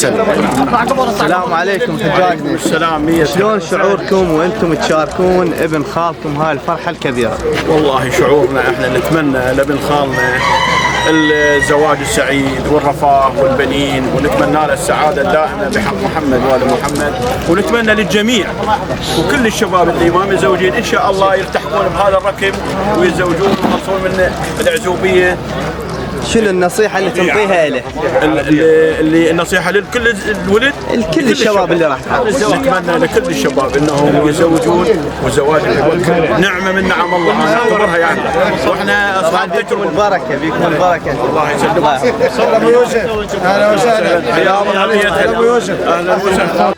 وسلم. السلام عليكم حجاجنا. السلام. شلون شعوركم وانتم تشاركون ابن خالكم هاي الفرحة الكبيرة؟ والله شعورنا احنا نتمنى لابن خالنا الزواج السعيد والرفاه والبنين، ونتمنى له السعادة الدائمة بحق محمد وآل محمد، ونتمنى للجميع وكل الشباب اللي ما متزوجين إن شاء الله يلتحقون بهذا الركب ويتزوجون ويخلصون من العزوبية. شنو النصيحة اللي تنطيها له؟ اللي النصيحة لكل الولد، الكل الشباب اللي راح نتمنى لكل الشباب انهم يتزوجون، والزواج نعمة من نعم الله نعتبرها يعني، واحنا اصحاب بيكم البركة، بيكم البركة. الله يسلمك. ابو يوسف اهلا وسهلا. حيا الله ابو يوسف اهلا وسهلا.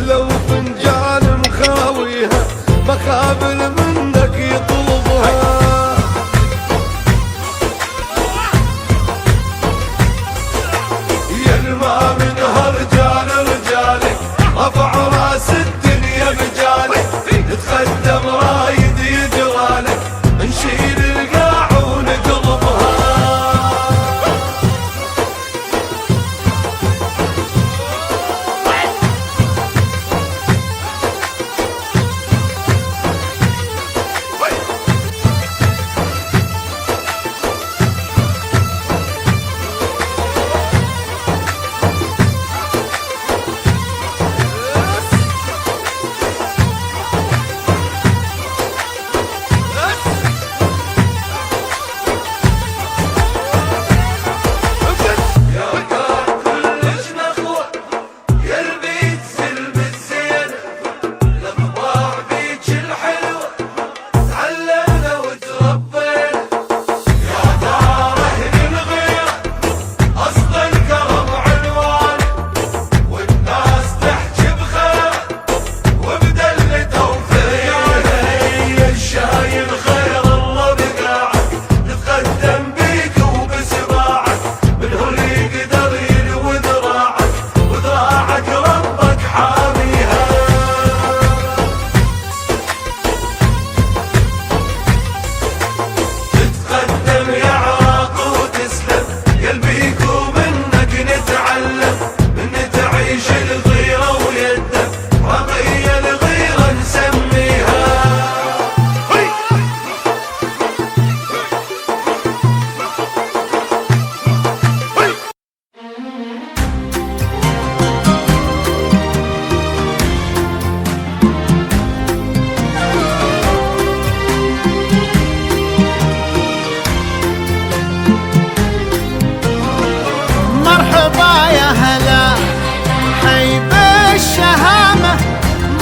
لو فنجان مخاويها مقابل منك يطلبها. ينمى منها رجالك رفع راس الدنيا بجالك، نتقدم رايد يجرالك نشيل القاع ونقلبها.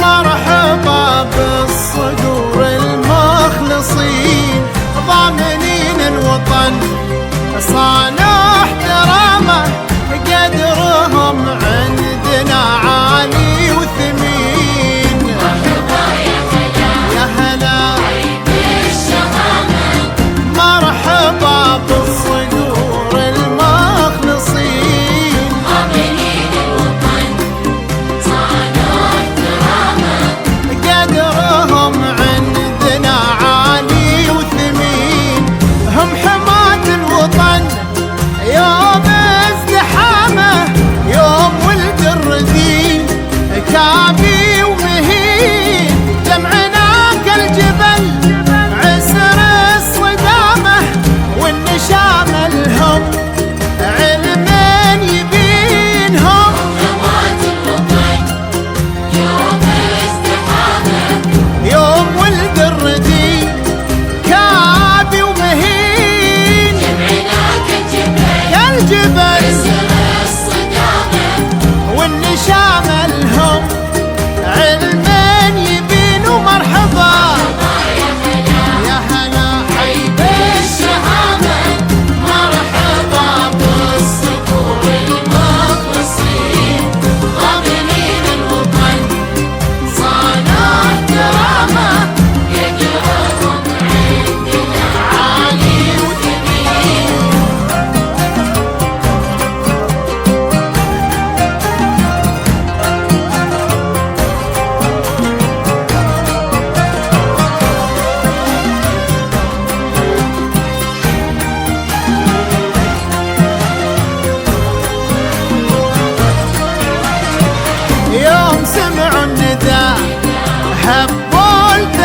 مرحبا بالصقور المخلصين ضامنين الوطن صانوا احترامه قدرهم عندنا عالي وثمين. يا هلا مرحبا بالصقور المخلصين ضامنين الوطن صانوا احترامه قدرهم عندنا عالي وثمين. هم حماة الوطن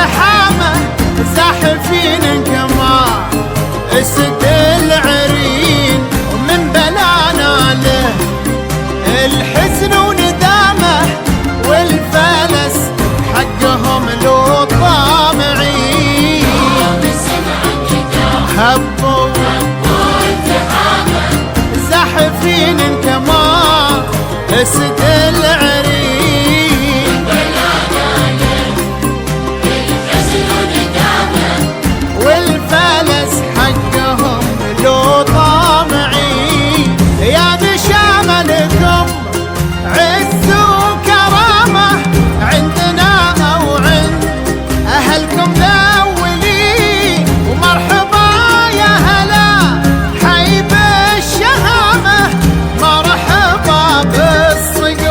والتحامة زاحفين كمان اسد العرين ومن بلانا له الحزن وندامه والفلس حقهم لو طامعين هبوا زاحفين كمان اسد العرين والفلس حقهم لو طامعين يا بشامة لكم عز وكرامة عندنا أو عند أهلكم الأولين ومرحبا يا هلا حي بالشهامة مرحبا بالصقور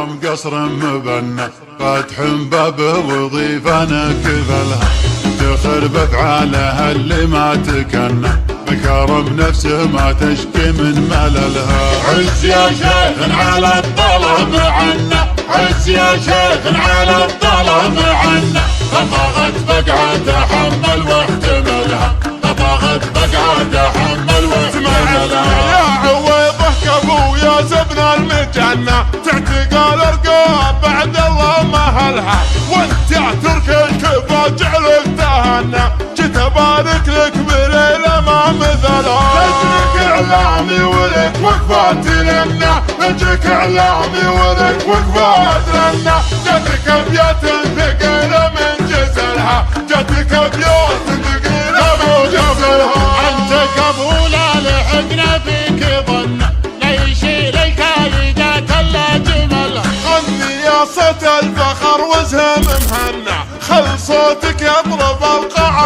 الكرم قصر مبنى فاتح بابه وظيفة نكفلها افتخر بافعالها اللي ما تكنى بكرم نفسه ما تشكي من مللها عز يا شيخ على الظلم عنا عز يا شيخ على الظلم عنا طبغت بقعة تحمل واحتملها طبغت بقعة تحمل واحتملها يا عويضه كفو يا زبن المجنة تعتقال الرقاب بعد الله مهلها وانت يا ترك الكفا جعلك تهنى جيت ابارك لك بليلة ما مثلها نجيك اعلامي ولك وقفات لنا نجيك اعلامي ولك وقفات لنا جاتك ابيات ثقيلة من جزلها جاتك ابيات ثقيلة من جزلها انت قبوله لحقنا فيك ظن لا يشيل الكايدات الا جملها غني يا صوت الفخر وزهم مهنى خل صوتك يضرب القاع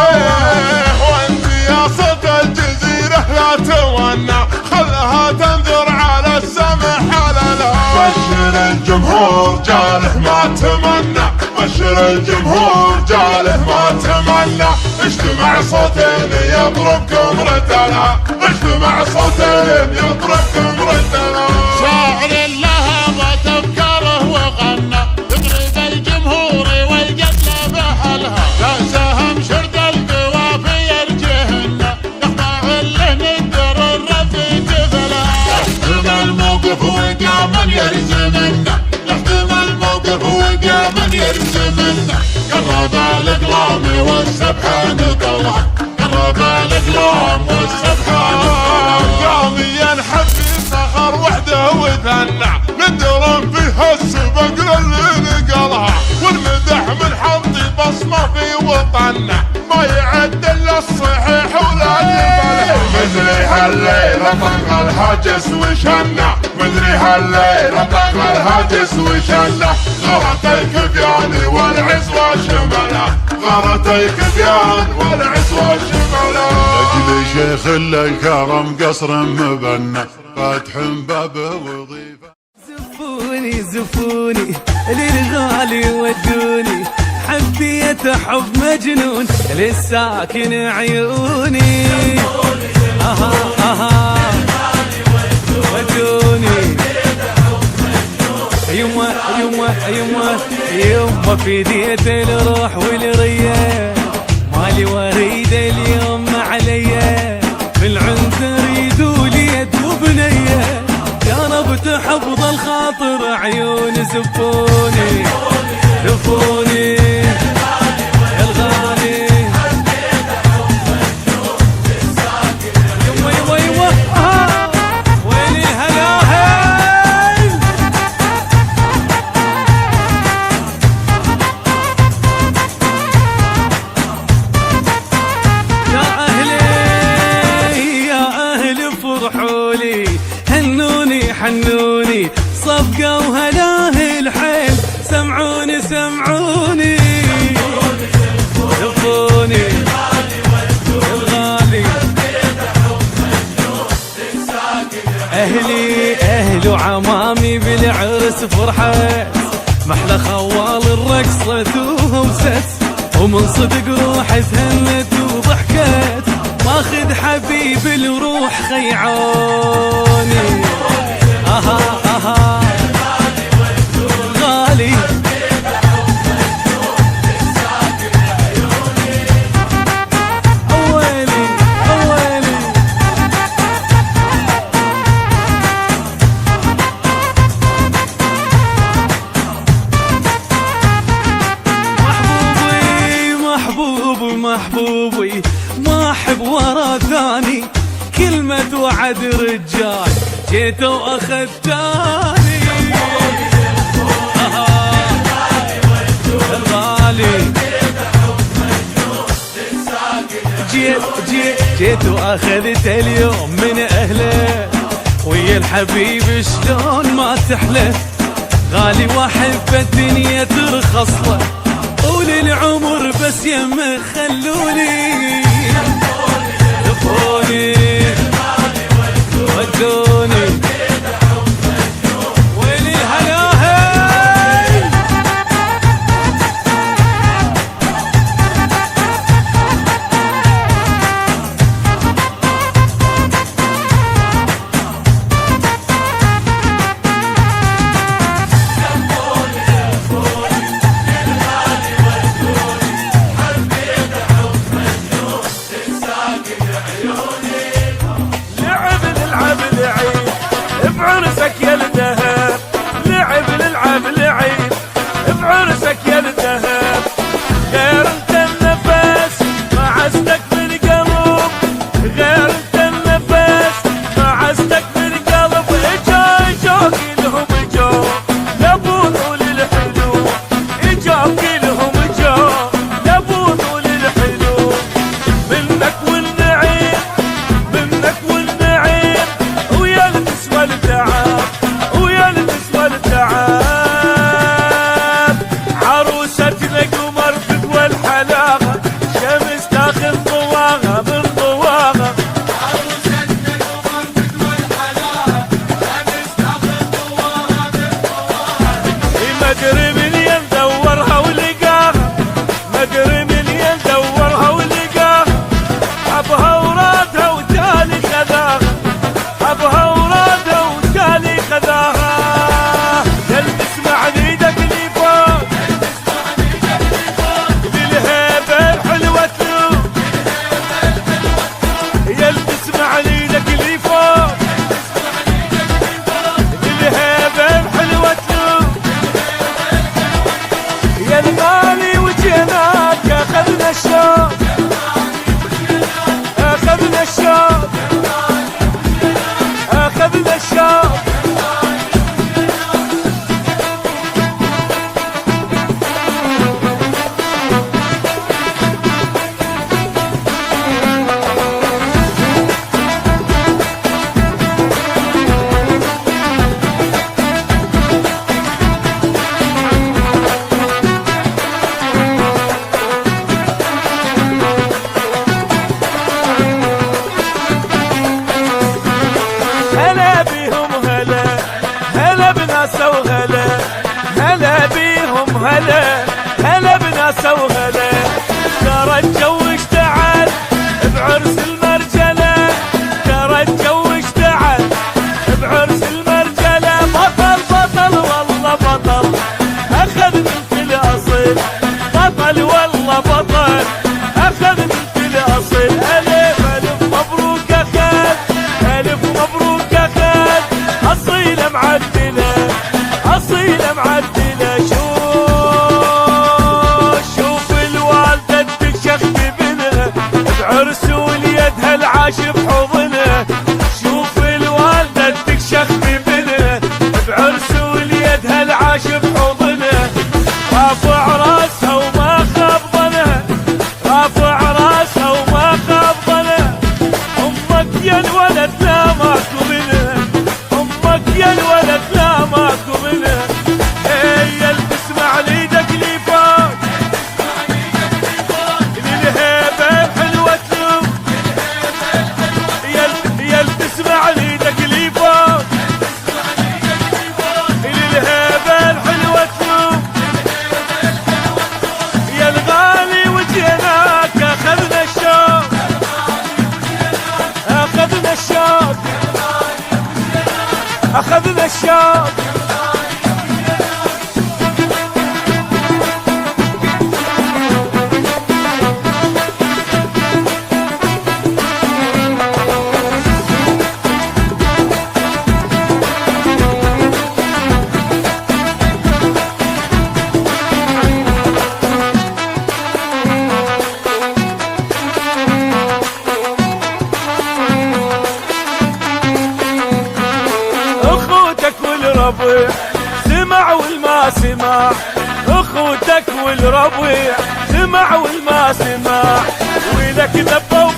وانت يا صوت الجزيرة لا تونى خلها تنذر على السمح حللها بشر الجمهور جاله ما تمنى بشر الجمهور جاله ما تمنى اجتمع صوتين يضربكم ردلها اجتمع صوتين يضربكم ردلها شاعر لها وتفكره وغنى تضرب الجمهور والقتل بحلها لا سهم شرد القوافي الجهنة يخضع له ندر الرفي جفلها يحتم الموقف وقاما يرزمنا يحتم الموقف وقاما يرزمنا قرب الاقلام والسبحة نقلها قرب الاقلام والسبحة نقلها قاميا حبي صخر وحده وثنى ندرم فيها السبق للي نقلها والمدح من حمدي بصمه في وطننا ما يعد الا الصحيح ولا يبلها مدري هالليله طق الهاجس وشنا مدري هالليله طق الهاجس وشنا غرت الكفيان والعزوه شملها غرت الكفيان والعزوه شملها لاجل شيخ الكرم قصر مبنى فاتح بابه وظيفه زفوني زفوني للغالي ودوني حبيت حب مجنون للساكن عيوني اها اها ودوني يما يما يما يما في ديت الروح والرية مالي وريد اليوم عليا بالعنز ريدوا لي يد وبنيه قربت حفظ الخاطر عيون زفوني زفوني الغالي يما يما يما ويلي هلاهي يا أهلي يا أهل فرحولي هنوني حنوني صفقة وهلاه الحيل سمعوني سمعوني زفوني الغالي أهلي أهل وعمامي بالعرس فرحت محلى خوال الرقصة ست ومن صدق روح تهنت وضحكت ماخذ حبيب الروح خيعوني اها اها غالي اولي اولي محبوبي محبوبي ما احب ورا ثاني كلمة وعد رجال جيت واخذتاني الغالي جيت واخذت اليوم من اهله ويا الحبيب شلون ما تحلى غالي واحب الدنيا ترخص له طول العمر بس يمه خلوني دفوني ودوني ويلي الهلاهي هلا بناسه وهلا ترى الجو اشتعل بعرس المرجله ترى الجو اشتعل بعرس المرجله بطل بطل والله بطل اخذ بنت الاصيل بطل والله بطل اخذ بنت الاصيل الف الف مبروك اخذ الف مبروك اخذ اصيله معدله اصيله معدله شوف الوالده تشخت بنها بعرس وليدها العاش بحضنها شوف الوالده تشخت بنها بعرس وليدها العاش بحضنها رافع راسها وما خاب ظنها رافع راسها وما خاب ظنها امك يا الولد لا ماكو منها امك يا الولد لا ماكو منها هي اللي تسمع ليدك لي فوق للهيبه بحلوه تلوم يا اللي تسمع ليدك لي فوق للهيبه الحلوه تلوم يا الغالي وجيناك اخذنا الشوق اخذنا الشوق اخذنا الشوق اخوتك والربيع سمع والما سمع اخوتك والربيع سمع والما سمع ولك دبوا